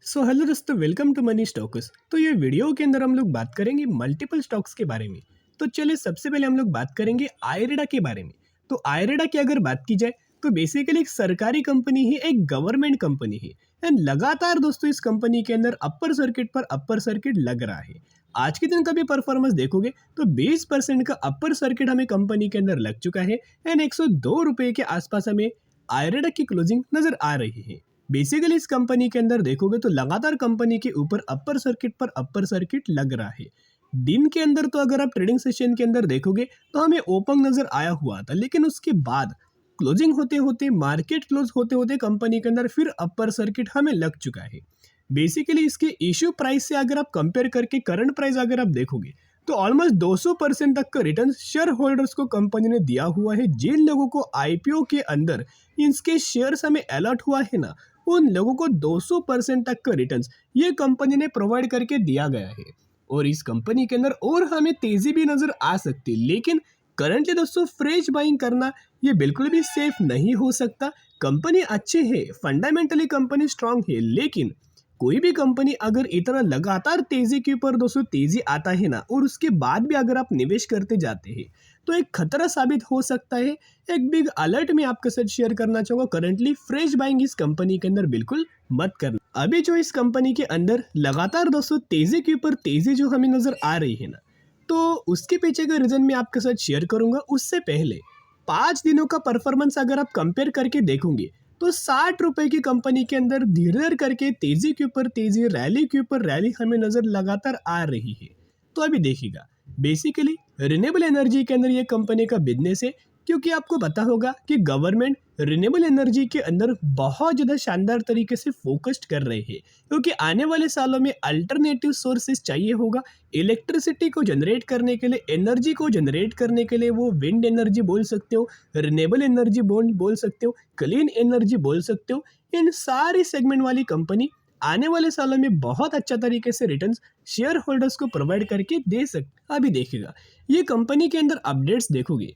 Hello दोस्तों, welcome to money stocks. तो ये वीडियो के अंदर हम लोग बात करेंगे मल्टीपल स्टॉक्स के बारे में। तो चलिए सबसे पहले हम लोग बात करेंगे आयरेडा के बारे में। तो आयरेडा की अगर बात की जाए तो बेसिकली एक सरकारी कंपनी है, एक गवर्नमेंट कंपनी है। एंड लगातार दोस्तों इस कंपनी के अंदर अपर सर्किट पर अपर सर्किट लग रहा है। आज के दिन का भी परफॉर्मेंस देखोगे तो 20% का अपर सर्किट हमें कंपनी के अंदर लग चुका है। एंड 102 रुपये के आसपास हमें आयरेडा की क्लोजिंग नजर आ रही है। बेसिकली इस कंपनी के अंदर देखोगे तो लगातार कंपनी के ऊपर अपर सर्किट पर अपर सर्किट लग रहा है। दिन के अंदर तो अगर आप ट्रेडिंग सेशन के अंदर देखोगे तो हमें ओपन नजर आया हुआ था, लेकिन उसके बाद क्लोजिंग होते होते, मार्केट क्लोज होते होते कंपनी के अंदर फिर अपर सर्किट हमें लग चुका है। बेसिकली इसके इश्यू प्राइस से अगर आप कंपेयर करके करंट प्राइस अगर आप देखोगे तो ऑलमोस्ट 200% तक का रिटर्न शेयर होल्डर्स को कंपनी ने दिया हुआ है। जिन लोगों को आईपीओ के अंदर इसके शेयर्स हमें अलॉट हुआ है ना, उन लोगों को 200% तक का रिटर्न्स ये कंपनी ने प्रोवाइड करके दिया गया है। और इस कंपनी के अंदर और हमें तेजी भी नजर आ सकती है, लेकिन करंटली दोस्तों फ्रेश बाइंग करना ये बिल्कुल भी सेफ नहीं हो सकता। कंपनी अच्छी है, फंडामेंटली कंपनी स्ट्रांग है, लेकिन कोई भी कंपनी अगर इतना लगातार तेजी के ऊपर दोस्तों तेजी आता है ना, और उसके बाद भी अगर आप निवेश करते जाते हैं तो एक खतरा साबित हो सकता है। एक बिग अलर्ट मैं आपके साथ शेयर करना चाहूंगा, करंटली फ्रेश बाइंग इस कंपनी के अंदर बिल्कुल मत करना। अभी जो इस कंपनी के अंदर लगातार दोस्तों तेजी के ऊपर तेजी जो हमें नजर आ रही है ना, तो उसके पीछे का रीजन मैं आपके साथ शेयर करूंगा। उससे पहले 5 दिनों का परफॉर्मेंस अगर आप कंपेयर करके देखोगे तो 60 रुपए की कंपनी के अंदर धीरे धीरे करके तेजी के ऊपर तेजी, रैली के ऊपर रैली हमें नजर लगातार आ रही है। तो अभी देखिएगा, बेसिकली रिन्यूएबल एनर्जी के अंदर ये कंपनी का बिजनेस है, क्योंकि आपको पता होगा कि गवर्नमेंट रिन्यूएबल एनर्जी के अंदर बहुत ज़्यादा शानदार तरीके से फोकस्ड कर रहे हैं, क्योंकि आने वाले सालों में अल्टरनेटिव सोर्सेज चाहिए होगा इलेक्ट्रिसिटी को जनरेट करने के लिए, एनर्जी को जनरेट करने के लिए। वो विंड एनर्जी बोल सकते हो, रिन्यूएबल एनर्जी बोल सकते हो, क्लीन एनर्जी बोल सकते हो। इन सारी सेगमेंट वाली कंपनी आने वाले सालों में बहुत अच्छा तरीके से रिटर्न्स शेयर होल्डर्स को प्रोवाइड करके दे सकते। अभी देखिएगा, ये कंपनी के अंदर अपडेट्स देखोगे,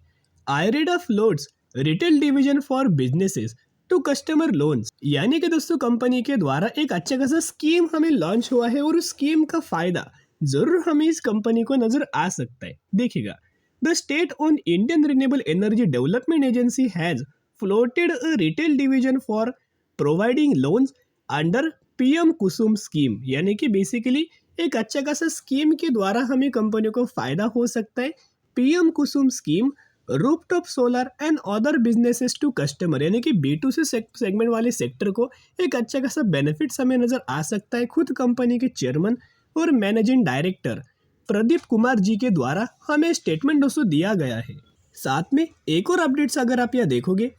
IREDA floats retail division for businesses to customer loans, यानी कि दोस्तों कंपनी के द्वारा एक अच्छा खासा स्कीम हमें लॉन्च हुआ है, और उस स्कीम का फायदा जरूर हमें इस कंपनी को नजर आ सकता है। देखिएगा, the state own Indian renewable energy development agency has floated a retail division for providing loans under PM Kusum scheme, यानी कि बेसिकली एक अच्छा खासा स्कीम के द्वारा हमें कंपनी को फायदा हो सकता है। PM Kusum scheme rooftop solar and other businesses to customer, यानी कि B2C सेगमेंट वाले सेक्टर को एक अच्छा खासा बेनिफिट्स हमें नजर आ सकता है। खुद कंपनी के चेयरमैन और मैनेजिंग डायरेक्टर प्रदीप कुमार जी के द्वारा हमें स्टेटमेंट दोस्तों दिया गया है। साथ में एक और अपडेट्स अगर आप यहाँ देखोगे,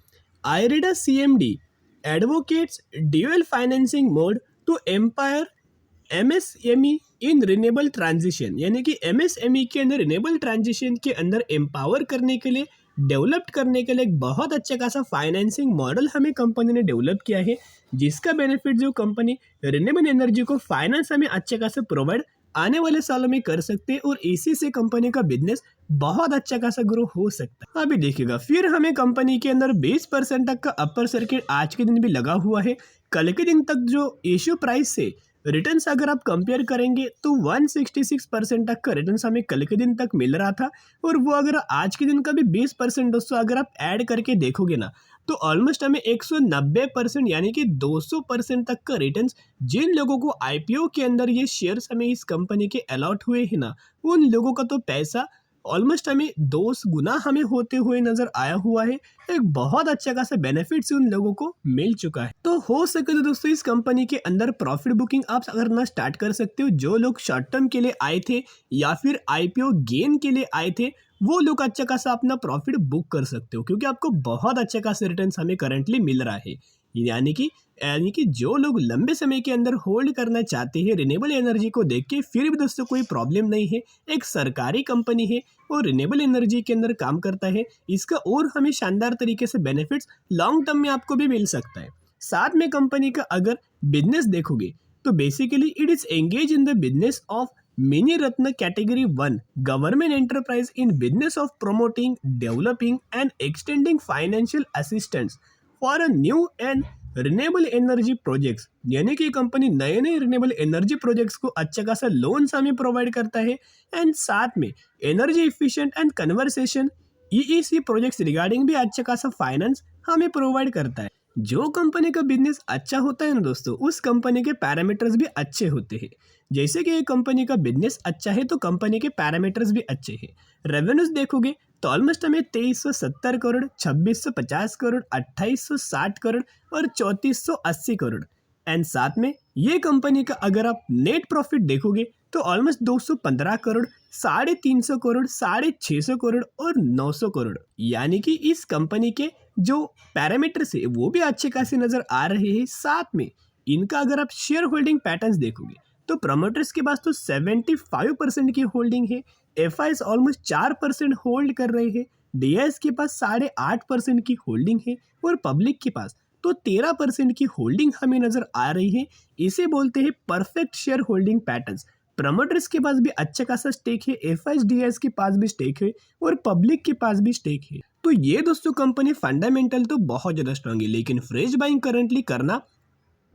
IREDA CMD advocates dual financing mode to empower MSME in renewable transition, यानी कि MSME के अंदर रिन्यूएबल ट्रांजिशन के अंदर एम्पावर करने के लिए, डेवलप करने के लिए एक बहुत अच्छा खासा फाइनेंसिंग मॉडल हमें कंपनी ने डेवलप किया है, जिसका बेनिफिट जो कंपनी रिन्यूएबल एनर्जी को फाइनेंस हमें अच्छे खासा प्रोवाइड आने वाले सालों में कर सकते हैं, और इसी से कंपनी का बिजनेस बहुत अच्छा खासा ग्रो हो सकता है। अभी देखिएगा, फिर हमें कंपनी के अंदर 20% तक का अपर सर्किट आज के दिन भी लगा हुआ है। कल के दिन तक जो इश्यू प्राइस से रिटर्न्स अगर आप कंपेयर करेंगे तो 166% तक का रिटर्न्स हमें कल के दिन तक मिल रहा था, और वो अगर आज के दिन का भी 20% दोस्तों अगर आप ऐड करके देखोगे ना, तो ऑलमोस्ट हमें 190% यानी कि 200% तक का रिटर्न्स जिन लोगों को आईपीओ के अंदर ये शेयर्स हमें इस कंपनी के अलॉट हुए हैं ना, उन लोगों का तो पैसा ऑलमोस्ट हमें 2 गुना हमें होते हुए नजर आया हुआ है। एक बहुत अच्छा खासा बेनिफिट्स उन लोगों को मिल चुका है। तो हो सके तो दोस्तों इस कंपनी के अंदर प्रॉफिट बुकिंग आप करना स्टार्ट कर सकते हो। जो लोग शॉर्ट टर्म के लिए आए थे या फिर आईपीओ गेन के लिए आए थे, वो लोग अच्छा खासा अपना प्रॉफिट बुक कर सकते हो, क्योंकि आपको बहुत अच्छा खासा रिटर्न हमें करंटली मिल रहा है। यानी कि जो लोग लंबे समय के अंदर होल्ड करना चाहते हैं रिन्यूएबल एनर्जी को देख के, फिर भी दोस्तों कोई प्रॉब्लम नहीं है। एक सरकारी कंपनी है और रिन्यूएबल एनर्जी के अंदर काम करता है, इसका और हमें शानदार तरीके से बेनिफिट्स लॉन्ग टर्म में आपको भी मिल सकता है। साथ में कंपनी का अगर बिजनेस देखोगे तो basically it is engage in the business of mini Ratna category 1 government enterprise in business of promoting, developing and extending financial assistance for a new and renewable energy projects, यानी कि company नए नए renewable energy projects को अच्छा खासा loans हमें provide करता है। एंड साथ में energy efficient and conversation EEC projects regarding भी अच्छा खासा फाइनेंस हमें प्रोवाइड करता है। जो कंपनी का बिजनेस अच्छा होता है ना दोस्तों, उस कंपनी के पैरामीटर्स भी अच्छे होते हैं। जैसे कि एक कंपनी का बिजनेस अच्छा है तो कंपनी के पैरामीटर्स भी अच्छे हैं। रेवेन्यूज देखोगे तो ऑलमोस्ट हमें 2370 करोड़, 2650 करोड़, 2860 करोड़ और 3480 करोड़। एंड साथ में ये कंपनी का अगर आप नेट प्रॉफिट देखोगे तो ऑलमोस्ट 215 करोड़, 350 करोड़, 650 करोड़ और 900 करोड़। यानी कि इस कंपनी के जो पैरामीटर्स है वो भी अच्छे खासे नजर आ रहे हैं। साथ में इनका अगर आप शेयर होल्डिंग पैटर्न्स देखोगे तो प्रमोटर्स के पास तो 75% की होल्डिंग है, एफ ऑलमोस्ट 4% होल्ड कर रहे हैं, डीएस के पास 8.5% की होल्डिंग है और पब्लिक के पास तो 13% की होल्डिंग हमें नजर आ रही है। इसे बोलते हैं perfect share holding patterns. Promoters के पास भी अच्छा खासा स्टेक है, एफ के पास भी स्टेक है और पब्लिक के पास भी स्टेक है। तो ये दोस्तों कंपनी फंडामेंटल तो बहुत ज़्यादा स्ट्रांग है, लेकिन फ्रेश बाइंग करंटली करना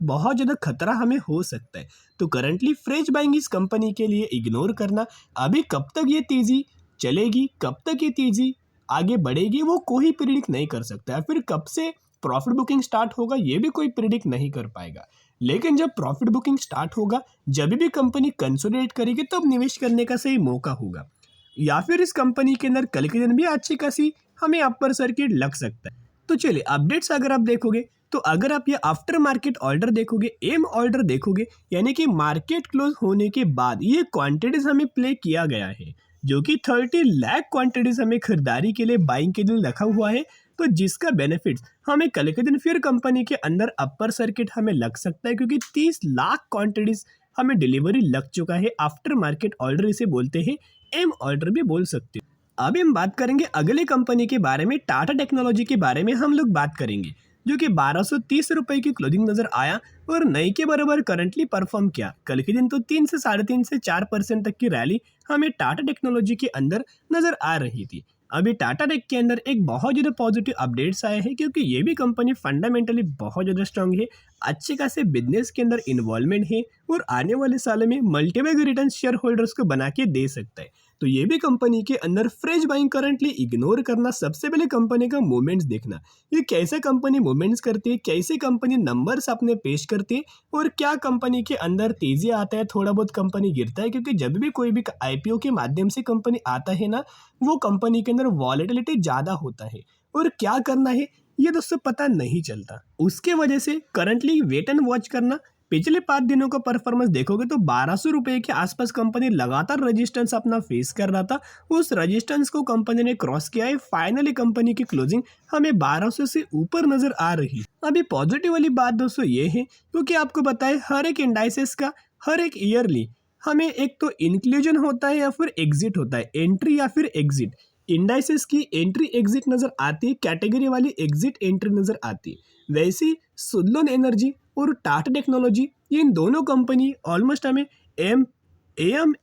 बहुत ज़्यादा खतरा हमें हो सकता है। तो करंटली फ्रेश बाइंग इस कंपनी के लिए इग्नोर करना। अभी कब तक ये तेज़ी चलेगी, कब तक ये तेज़ी आगे बढ़ेगी, वो कोई प्रिडिक्ट नहीं कर सकता है। फिर कब से प्रॉफिट बुकिंग स्टार्ट होगा ये भी कोई प्रिडिक्ट नहीं कर पाएगा। लेकिन जब प्रॉफिट बुकिंग स्टार्ट होगा, जब भी कंपनी कंसोलिडेट करेगी तब निवेश करने का सही मौका होगा। या फिर इस कंपनी के अंदर कल के दिन भी अच्छी खासी हमें अपर सर्किट लग सकता है। तो चलिए अपडेट्स अगर आप देखोगे तो अगर आप ये आफ्टर मार्केट ऑर्डर देखोगे, एम ऑर्डर देखोगे, यानी कि मार्केट क्लोज होने के बाद ये क्वांटिटीज हमें प्ले किया गया है, जो कि 30 लाख क्वांटिटीज हमें खरीदारी के लिए बाइंग के लिए रखा हुआ है। तो जिसका बेनिफिट्स हमें कल के दिन फिर कंपनी के अंदर अपर सर्किट हमें लग सकता है, क्योंकि 30 लाख क्वांटिटीज हमें डिलीवरी लग चुका है। आफ्टर मार्केट ऑर्डर इसे बोलते हैं, एम ऑर्डर भी बोल सकते हैं। अभी हम बात करेंगे अगले कंपनी के बारे में, टाटा टेक्नोलॉजी के बारे में हम लोग बात करेंगे, जो कि 1230 रुपए की क्लोजिंग नजर आया और नई के बराबर करंटली परफॉर्म किया। कल के दिन तो 3 से 3.5 से 4% तक की रैली हमें टाटा टेक्नोलॉजी के अंदर नजर आ रही थी। अभी टाटा टेक के अंदर एक बहुत ज़्यादा पॉजिटिव अपडेट्स आए हैं, क्योंकि ये भी कंपनी फंडामेंटली बहुत ज़्यादा स्ट्रांग है, अच्छे खासे बिजनेस के अंदर इन्वॉल्वमेंट है और आने वाले सालों में मल्टीपल रिटर्न शेयर होल्डर्स को बना के दे सकता है। तो ये भी कंपनी के अंदर फ्रेश बाइंग करंटली इग्नोर करना। सबसे पहले कंपनी का मूवमेंट्स देखना, ये कैसे कंपनी मूवमेंट्स करती है, कैसे कंपनी नंबर्स अपने पेश करती है और क्या कंपनी के अंदर तेजी आता है, थोड़ा बहुत कंपनी गिरता है। क्योंकि जब भी कोई भी आईपीओ के माध्यम से कंपनी आता है ना, वो कंपनी के अंदर वॉलेटिलिटी ज़्यादा होता है और क्या करना है ये दोस्तों पता नहीं चलता। उसके वजह से करंटली वेट एंड वॉच करना। पिछले 5 दिनों का परफॉर्मेंस देखोगे तो 1200 रुपए के आसपास कंपनी लगातार रेजिस्टेंस अपना फेस कर रहा था, उस रेजिस्टेंस को कंपनी ने क्रॉस किया है। फाइनली कंपनी की क्लोजिंग हमें 1200 से ऊपर नजर आ रही है। अभी पॉजिटिव वाली बात दोस्तों ये है, क्योंकि आपको बताए हर एक इंडाइसेस का हर एक ईयरली हमें एक तो इंक्लूजन होता है या फिर एग्जिट होता है, एंट्री या फिर एग्जिट। इंडाइसेस की एंट्री एग्जिट नजर आती है, कैटेगरी वाली एग्जिट एंट्री नजर आती है। वैसे ही सुदलोन एनर्जी और टाटा टेक्नोलॉजी, ये इन दोनों कंपनी ऑलमोस्ट हमें M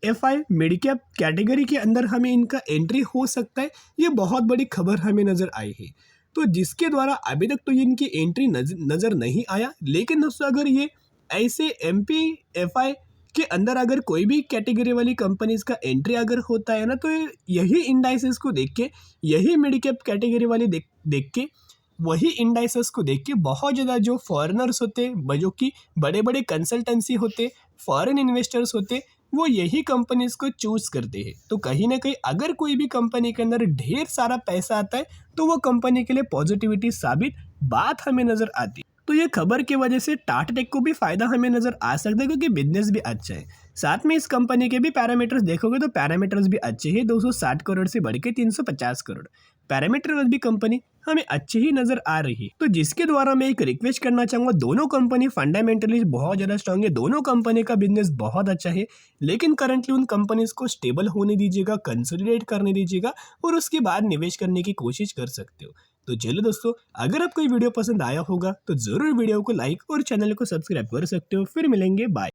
F I mid cap category के अंदर हमें इनका एंट्री हो सकता है। ये बहुत बड़ी खबर हमें नज़र आई है, तो जिसके द्वारा अभी तक तो इनकी एंट्री नज़र नहीं आया। लेकिन दोस्तों अगर ये ऐसे MPFI के अंदर अगर कोई भी कैटेगरी वाली कंपनीज का एंट्री अगर होता है ना, तो यही इंडाइसेस को देख के, यही मिड कैप कैटेगरी वाली देख के, वही इंडाइसेस को देख के बहुत ज़्यादा जो फॉरेनर्स होते, जो कि बड़े बड़े कंसल्टेंसी होते, फॉरेन इन्वेस्टर्स होते, वो यही कंपनीज को चूज करते हैं। तो कहीं ना कहीं अगर कोई भी कंपनी के अंदर ढेर सारा पैसा आता है तो वो कंपनी के लिए पॉजिटिविटी साबित बात हमें नज़र आती है। तो ये खबर की वजह से टाटा टेक को भी फायदा हमें नज़र आ सकता है, क्योंकि बिजनेस भी अच्छा है। साथ में इस कंपनी के भी पैरामीटर्स देखोगे तो पैरामीटर्स भी अच्छे हैं, 260 करोड़ से बढ़ के 350 करोड़ पैरामीटर वाली भी कंपनी हमें अच्छी ही नजर आ रही है। तो जिसके द्वारा मैं एक रिक्वेस्ट करना चाहूँगा, दोनों कंपनी फंडामेंटली बहुत ज़्यादा स्ट्रांग है, दोनों कंपनी का बिजनेस बहुत अच्छा है, लेकिन करंटली उन कंपनीज को स्टेबल होने दीजिएगा, कंसोलिडेट करने दीजिएगा और उसके बाद निवेश करने की कोशिश कर सकते हो। तो चलो दोस्तों, अगर आपको ये वीडियो पसंद आया होगा तो ज़रूर वीडियो को लाइक और चैनल को सब्सक्राइब कर सकते हो। फिर मिलेंगे, बाय।